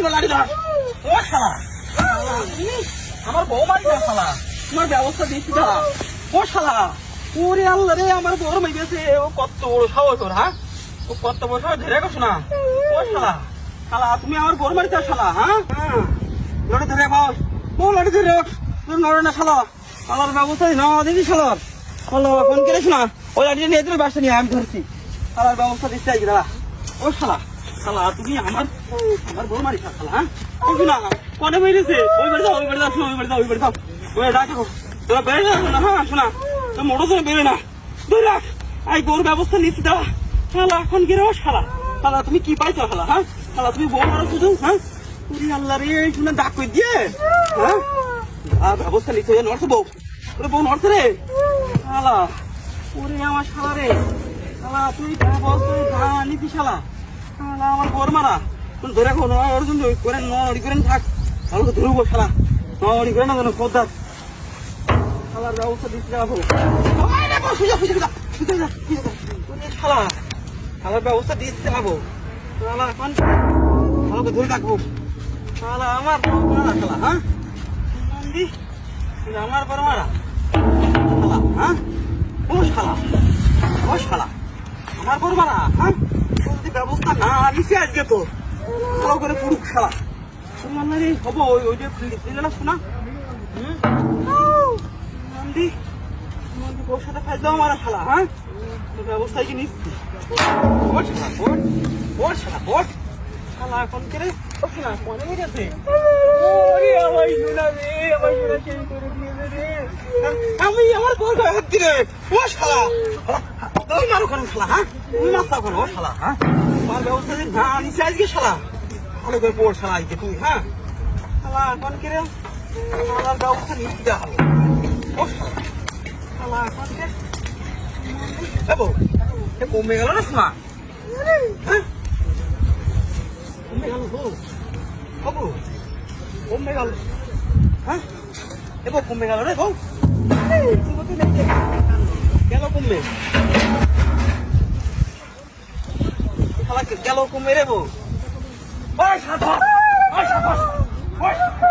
সময় লাড়ি ধর ও শালা আমার বউ মারি না শালা তোমার ব্যবস্থা দিচ্ছি দাঁড়া ও শালা ওরে আল্লাহ রে আমার বউর মাই গেছে ও কত বড় সাহস ওর হ্যাঁ ও কত বড় সাহস ধরে গেছো না ও শালা শালা তুমি আমার বউর মারিতে শালা হ্যাঁ লড়ে ধরে বাস ও লড়ে ধরে নড়ে না শালা শালার ব্যবস্থা না দিদি শালার শালা ফোন করিস না ওই লাঠিটা নিয়ে দিলে বাসা নিয়ে আমি ধরছি শালার ব্যবস্থা দিচ্ছি আজকে দাঁড়া ও শালা শালা তুমি আমার বউ মারিস শালা হ্যাঁ কিছু না কনে মেরেছে ওই বাড়ি যাও ওই বাড়ি যাও ওই বাড়ি যাও ওই বাড়ি যাও ওই ডাকো তোরা বেড়ে যাও না হ্যাঁ শোনা তোর মোটর ধরে বেরোয় না ধরে রাখ এই বউর ব্যবস্থা নিচ্ছি দাঁড়া শালা এখন কি রে ও শালা শালা তুমি কি পাইছো শালা হ্যাঁ শালা তুমি বউ মারো শুধু হ্যাঁ তুই আল্লাহ রে শুনে ডাক করে দিয়ে হ্যাঁ আর ব্যবস্থা নিচ্ছে নড়ছে বউ ওরে বউ নড়ছে রে শালা ওরে আমার শালা রে শালা তুই ব্যবস্থা নিতি শালা শালা আমার বউর মারা তুমি ধরে রাখো অর্জুন করে নড়ি করে থাক ভালো তো ধরবো শালা নড়ি করে না যেন পদ্মার শালার ব্যবস্থা দিচ্ছি যাবো শালা শালার ব্যবস্থা দিচ্ছি যাবো শালা এখন ভালো ধরে রাখবো শালা আমার বড় মারা শালা হ্যাঁ আমার বড় মারা শালা হ্যাঁ ও শালা ও শালা আমার বড় মারা হ্যাঁ যদি ব্যবস্থা না নিচ্ছে আজকে তো ভালো করে পুরুক শালা রে হবো ওই যে না শোনা নন্দী নন্দী ওর সাথে ফাইল দাও মারা শালা হ্যাঁ তোর ব্যবস্থায় কি নিচ্ছি ওর শালা ওর শালা ওর শালা এখন করে ও শোনা মনে হয়ে গেছে ওরে আমার শোনা রে আমার শোনা চেঞ্জ করে দিয়েছে রে আমি আমার বউ হাত দিলে ও শালা তুই মারো কেন শালা হ্যাঁ তুমি মারতা কেন ও শালা হ্যাঁ তোমার ব্যবস্থা না নিচ্ছে আজকে শালা ভালো করে পড় শালা আজকে তুই হ্যাঁ শালা এখন করে শালার ব্যবস্থা নিচ্ছি দেওয়া হবে ও শালা শালা এখন কে কমে গেল না শোনা হ্যাঁ কমে গেল বাবু কমে গেল হ্যাঁ এ বউ কমে গেল রে বউ গেল কমবে শালা গেল কমে রে বউ ওই সাধু ওই সাধু